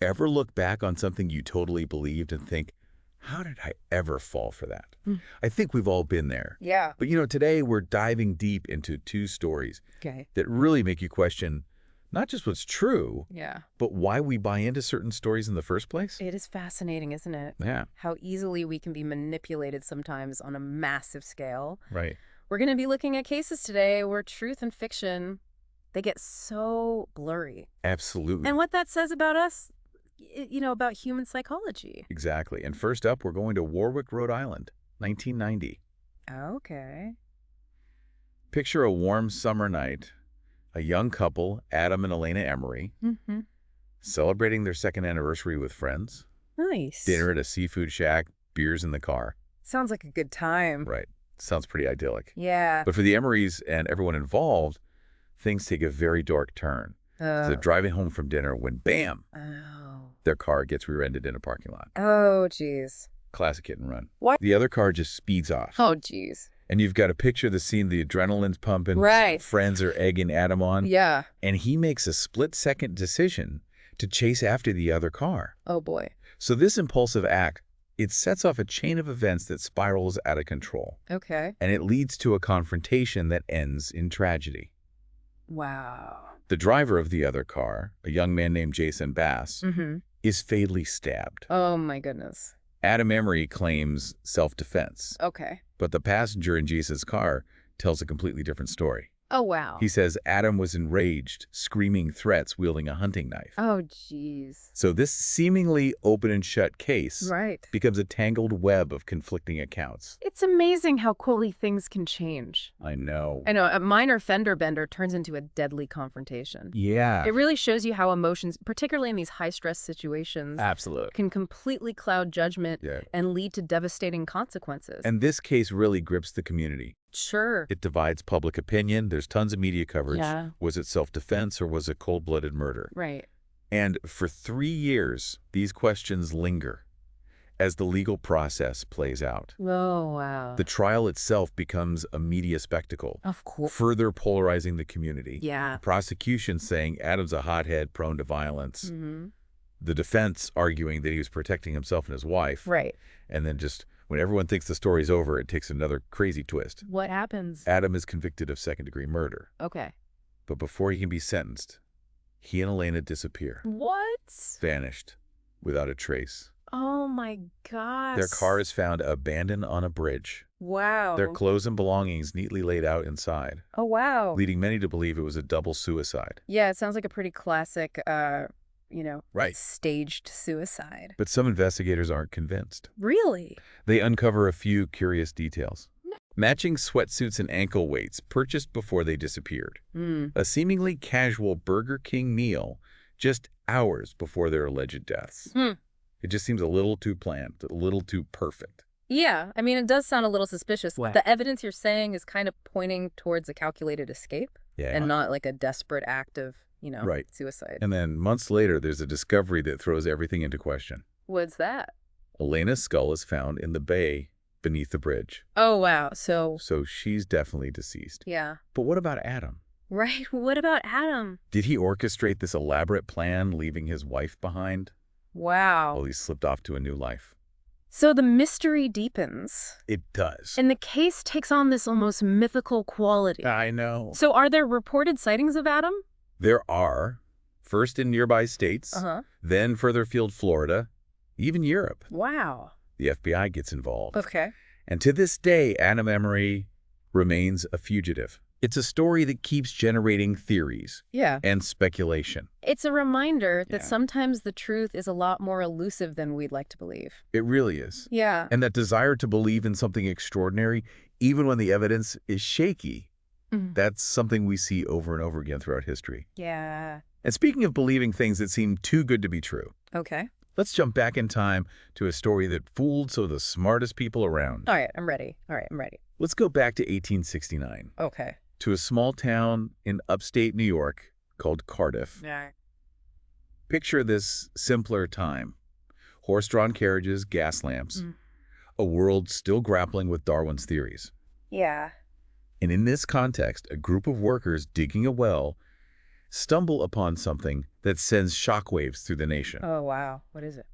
Ever look back on something you totally believed and think, how did I ever fall for that? Mm. I think we've all been there. Yeah. But today we're diving deep into two stories Okay. that really make you question not just what's true, Yeah. but why we buy into certain stories in the first place. It is fascinating, isn't it? Yeah, How easily we can be manipulated sometimes on a massive scale. right. We're going to be looking at cases today where truth and fiction, they get so blurry. Absolutely. And what that says about us, about human psychology. Exactly. And first up, we're going to Warwick, Rhode Island, 1990. Okay. Picture a warm summer night, a young couple, Adam and Elena Emery, Mm-hmm. celebrating their second anniversary with friends. Nice. Dinner at a seafood shack, beers in the car. Sounds like a good time. Right. Sounds pretty idyllic. Yeah. But for the Emerys and everyone involved, things take a very dark turn. So they're driving home from dinner when, bam, Oh. their car gets rear-ended in a parking lot. Oh, jeez. Classic hit and run. What? The other car just speeds off. Oh, jeez. And you've got to picture the scene, the adrenaline's pumping. Right. Friends are egging Adam on. Yeah. And he makes a split-second decision to chase after the other car. Oh, boy. So this impulsive act, it sets off a chain of events that spirals out of control. Okay. And it leads to a confrontation that ends in tragedy. Wow. The driver of the other car, a young man named Jason Bass, Mm-hmm. is fatally stabbed. Oh, my goodness. Adam Emery claims self-defense, Okay. but the passenger in Jason's car tells a completely different story. Oh, wow. He says Adam was enraged, screaming threats, wielding a hunting knife. Oh, jeez. So this seemingly open and shut case Right. becomes a tangled web of conflicting accounts. It's amazing how quickly things can change. I know. I know, a minor fender bender turns into a deadly confrontation. Yeah. It really shows you how emotions, particularly in these high-stress situations, Absolutely. can completely cloud judgment Yeah. and lead to devastating consequences. And this case really grips the community. Sure. It divides public opinion. There's tons of media coverage. Yeah. Was it self-defense or was it cold-blooded murder? Right. And for 3 years, these questions linger as the legal process plays out. Oh, wow. The trial itself becomes a media spectacle, Of course. further polarizing the community. Yeah. Prosecution saying Adam's a hothead prone to violence. Mm-hmm. The defense arguing that he was protecting himself and his wife. Right. And then just when everyone thinks the story's over, it takes another crazy twist. What happens? Adam is convicted of second-degree murder. Okay. But before he can be sentenced, he and Elena disappear. What? Vanished, without a trace. Oh, my gosh. Their car is found abandoned on a bridge. Wow. Their clothes and belongings neatly laid out inside, Oh, wow. leading many to believe it was a double suicide. Yeah, it sounds like a pretty classic, Right. staged suicide. But some investigators aren't convinced. Really? They uncover a few curious details. Matching sweatsuits and ankle weights purchased before they disappeared. Hmm. A seemingly casual Burger King meal just hours before their alleged deaths. Hmm. It just seems a little too planned, a little too perfect. Yeah, I mean, it does sound a little suspicious. What? The evidence you're saying is kind of pointing towards a calculated escape Yeah. and not like a desperate act of, Right. suicide. And then months later, there's a discovery that throws everything into question. What's that? Elena's skull is found in the bay beneath the bridge. Oh, wow. So, So she's definitely deceased. yeah. But what about Adam? Right. What about Adam? Did he orchestrate this elaborate plan, leaving his wife behind? Wow. Well, he slipped off to a new life. So the mystery deepens. It does. And the case takes on this almost mythical quality. I know. So are there reported sightings of Adam? There are, first in nearby states, Uh-huh. then further afield Florida, even Europe. Wow. The FBI gets involved. Okay. And to this day, Adam Emery remains a fugitive. It's a story that keeps generating theories Yeah. and speculation. It's a reminder that Yeah. sometimes the truth is a lot more elusive than we'd like to believe. It really is. Yeah. And that desire to believe in something extraordinary, even when the evidence is shaky, Mhm. that's something we see over and over again throughout history. Yeah. And speaking of believing things that seem too good to be true, Okay. let's jump back in time to a story that fooled some of the smartest people around. All right. I'm ready. Let's go back to 1869, Okay. to a small town in upstate New York called Cardiff. Yeah. Picture this simpler time. Horse-drawn carriages, gas lamps, a world still grappling with Darwin's theories. Yeah. And in this context, a group of workers digging a well stumble upon something that sends shockwaves through the nation. Oh, wow. What is it?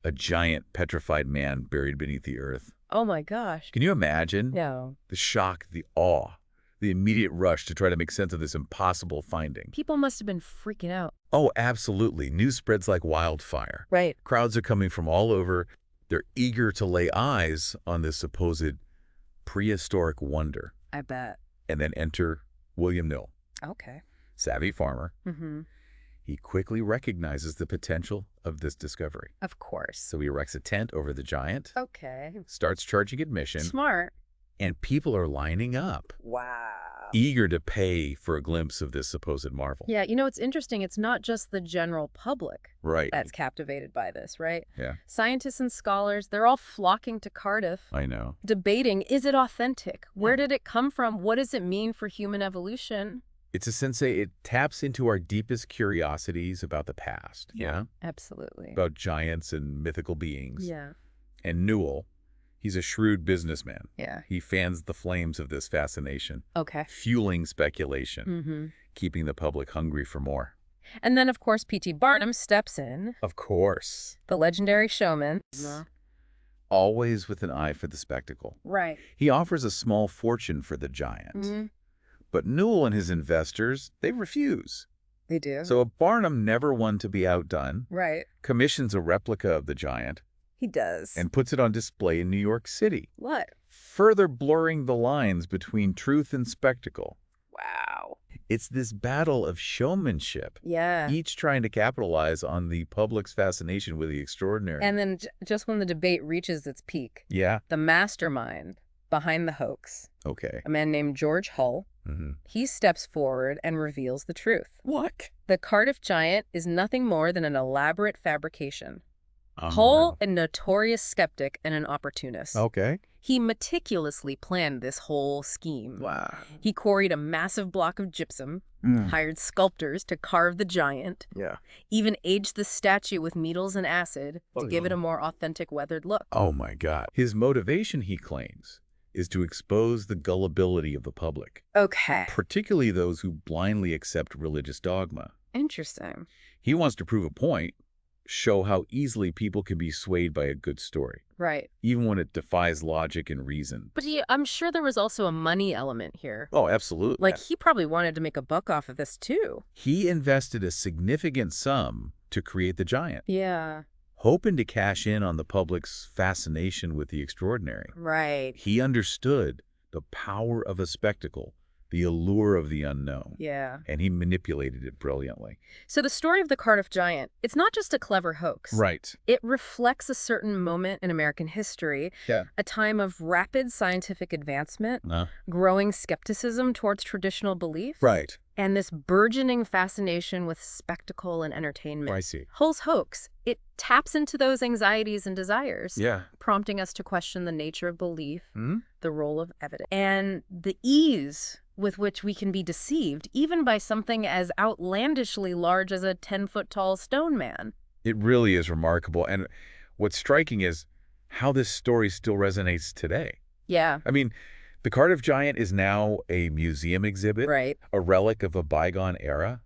A giant petrified man buried beneath the earth. Oh, my gosh. Can you imagine? No. The shock, the awe, the immediate rush to try to make sense of this impossible finding. People must have been freaking out. Oh, absolutely. News spreads like wildfire. Right. Crowds are coming from all over. They're eager to lay eyes on this supposed prehistoric wonder. I bet. And then enter William Knill, Okay. savvy farmer. Mm-hmm. He quickly recognizes the potential of this discovery. Of course. So he erects a tent over the giant, Okay. starts charging admission, Smart. and people are lining up, Wow. eager to pay for a glimpse of this supposed marvel. Yeah, it's interesting. It's not just the general public Right. that's captivated by this, right? Yeah. Scientists and scholars, they're all flocking to Cardiff, I know. debating, is it authentic? Where did it come from? What does it mean for human evolution? It's a sensei. It taps into our deepest curiosities about the past. Yeah. Absolutely. About giants and mythical beings. Yeah. And Newell, he's a shrewd businessman. Yeah. He fans the flames of this fascination, Okay. fueling speculation, Mm-hmm. keeping the public hungry for more. And then, of course, P.T. Barnum steps in, Of course. the legendary showman. Always with an eye for the spectacle. Right. He offers a small fortune for the giant. Mm-hmm. But Newell and his investors, they refuse. They do. So Barnum, never one to be outdone, Right. commissions a replica of the giant He does. and puts it on display in New York City, What? further blurring the lines between truth and spectacle. Wow. It's this battle of showmanship, Yeah. each trying to capitalize on the public's fascination with the extraordinary. And then just when the debate reaches its peak, Yeah. the mastermind behind the hoax, Okay. a man named George Hull, he steps forward and reveals the truth. What? The Cardiff giant is nothing more than an elaborate fabrication. Hull, a notorious skeptic and an opportunist. Okay. He meticulously planned this whole scheme. Wow. He quarried a massive block of gypsum, hired sculptors to carve the giant, Yeah. even aged the statue with needles and acid to give it a more authentic weathered look. Oh, my God. His motivation, he claims, is to expose the gullibility of the public, Okay. particularly those who blindly accept religious dogma. Interesting. He wants to prove a point, show how easily people can be swayed by a good story, Right. even when it defies logic and reason. But I'm sure there was also a money element here. Oh, absolutely. Like, he probably wanted to make a buck off of this, too. He invested a significant sum to create the giant, Yeah. hoping to cash in on the public's fascination with the extraordinary. Right. He understood the power of a spectacle, the allure of the unknown, Yeah. and he manipulated it brilliantly. So the story of the Cardiff giant, it's not just a clever hoax. Right. It reflects a certain moment in American history, Yeah. a time of rapid scientific advancement, Uh, growing skepticism towards traditional belief, right. and this burgeoning fascination with spectacle and entertainment. I see. Hull's hoax, it taps into those anxieties and desires, Yeah. prompting us to question the nature of belief, Hmm? the role of evidence, and the ease with which we can be deceived, even by something as outlandishly large as a 10-foot-tall stone man. It really is remarkable. And what's striking is how this story still resonates today. Yeah. I mean, the Cardiff Giant is now a museum exhibit, Right. a relic of a bygone era,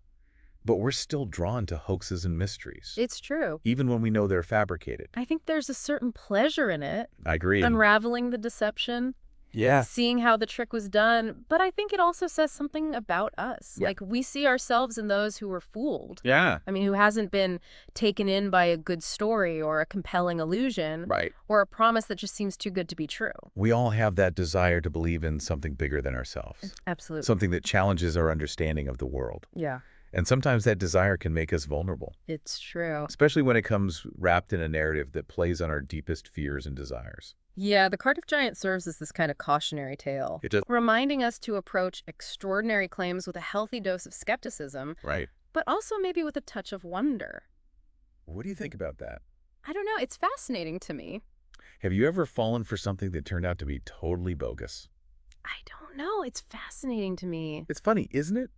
but we're still drawn to hoaxes and mysteries, It's true. even when we know they're fabricated. I think there's a certain pleasure in it, I agree. unraveling the deception, Yeah. seeing how the trick was done. But I think it also says something about us. Yeah. Like, we see ourselves in those who were fooled. Yeah. I mean, who hasn't been taken in by a good story or a compelling illusion Right. or a promise that just seems too good to be true. We all have that desire to believe in something bigger than ourselves, Absolutely. something that challenges our understanding of the world. Yeah, And sometimes that desire can make us vulnerable, it's true. especially when it comes wrapped in a narrative that plays on our deepest fears and desires. Yeah, the Cardiff Giant serves as this kind of cautionary tale, It does. reminding us to approach extraordinary claims with a healthy dose of skepticism, Right. but also maybe with a touch of wonder. What do you think about that? I don't know. It's fascinating to me. Have you ever fallen for something that turned out to be totally bogus? I don't know. It's fascinating to me. It's funny, isn't it?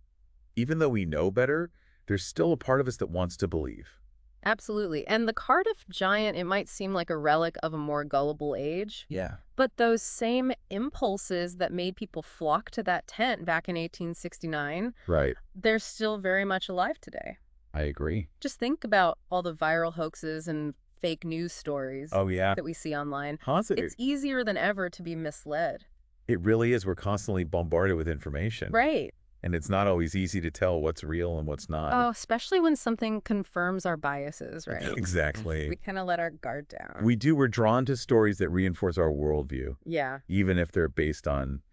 Even though we know better, there's still a part of us that wants to believe. Absolutely. And the Cardiff giant, it might seem like a relic of a more gullible age, Yeah. but those same impulses that made people flock to that tent back in 1869, Right. they're still very much alive today. I agree. Just think about all the viral hoaxes and fake news stories Oh, yeah. that we see online. Constantly. It's easier than ever to be misled. It really is. We're constantly bombarded with information. Right. And it's not always easy to tell what's real and what's not. Oh, especially when something confirms our biases, right? Exactly. We kind of let our guard down. We do. We're drawn to stories that reinforce our worldview, Yeah. even if they're based on,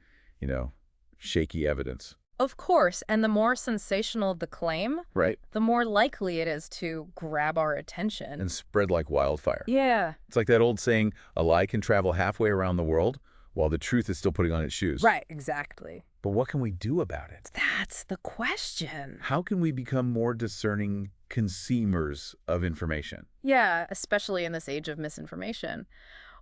shaky evidence. Of course, and the more sensational the claim, Right. the more likely it is to grab our attention. And spread like wildfire. Yeah. It's like that old saying, a lie can travel halfway around the world while the truth is still putting on its shoes. Right, exactly. But what can we do about it? That's the question. How can we become more discerning consumers of information? Yeah, especially in this age of misinformation.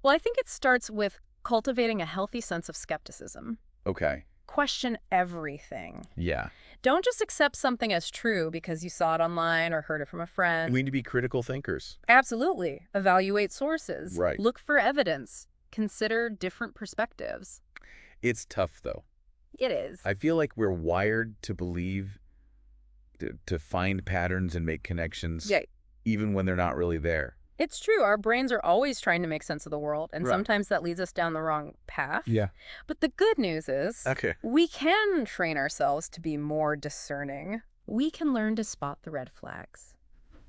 Well, I think it starts with cultivating a healthy sense of skepticism. Okay. Question everything. Yeah. Don't just accept something as true because you saw it online or heard it from a friend. We need to be critical thinkers. Absolutely. Evaluate sources. Right. Look for evidence. Consider different perspectives. It's tough, though. It is. I feel like we're wired to believe, to find patterns and make connections, Yeah. even when they're not really there. It's true. Our brains are always trying to make sense of the world, and Right. sometimes that leads us down the wrong path. Yeah. But the good news is Okay. we can train ourselves to be more discerning. We can learn to spot the red flags.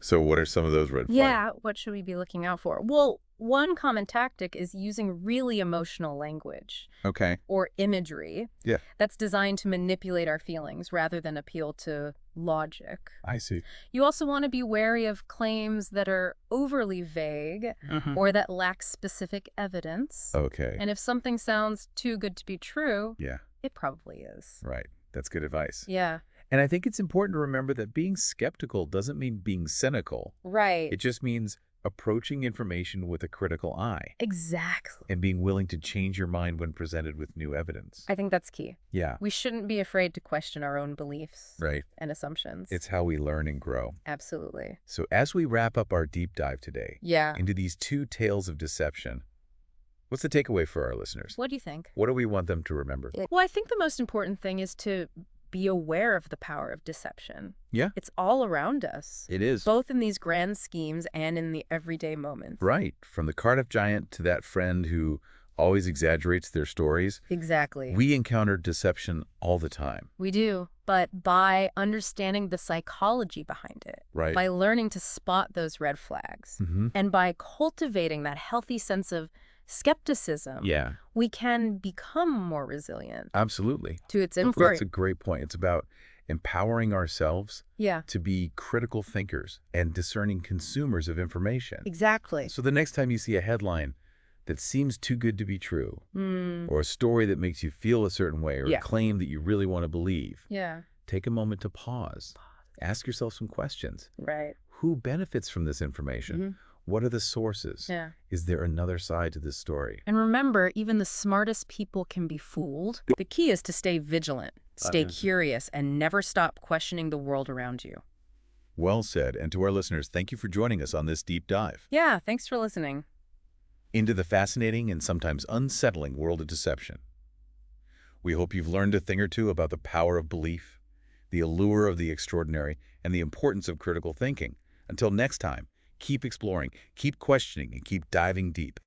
So what are some of those red flags? Yeah, what should we be looking out for? Well, one common tactic is using really emotional language Okay. or imagery Yeah. that's designed to manipulate our feelings rather than appeal to logic. I see. You also want to be wary of claims that are overly vague or that lack specific evidence. Okay. And if something sounds too good to be true, Yeah. it probably is. Right. That's good advice. Yeah. And I think it's important to remember that being skeptical doesn't mean being cynical. Right. It just means approaching information with a critical eye Exactly. and being willing to change your mind when presented with new evidence. I think that's key. Yeah. We shouldn't be afraid to question our own beliefs Right. and assumptions. It's how we learn and grow. Absolutely. So as we wrap up our deep dive today Yeah. into these two tales of deception, what's the takeaway for our listeners? What do you think? What do we want them to remember? Well, I think the most important thing is to be aware of the power of deception. Yeah. It's all around us, It is. both in these grand schemes and in the everyday moments. Right. From the Cardiff giant to that friend who always exaggerates their stories, Exactly. we encounter deception all the time. We do, but by understanding the psychology behind it, Right. by learning to spot those red flags, Mm-hmm. and by cultivating that healthy sense of skepticism, Yeah, we can become more resilient absolutely. to its That's influence. a great point. It's about empowering ourselves Yeah, to be critical thinkers and discerning consumers of information. exactly. So the next time you see a headline that seems too good to be true, or a story that makes you feel a certain way, or Yeah. a claim that you really want to believe, Yeah, take a moment to pause. Ask yourself some questions. right. Who benefits from this information? Mhm. What are the sources? Yeah. Is there another side to this story? And remember, even the smartest people can be fooled. The key is to stay vigilant, stay curious, and never stop questioning the world around you. Well said. And to our listeners, thank you for joining us on this deep dive Yeah, thanks for listening. into the fascinating and sometimes unsettling world of deception. We hope you've learned a thing or two about the power of belief, the allure of the extraordinary, and the importance of critical thinking. Until next time, keep exploring, keep questioning, and keep diving deep.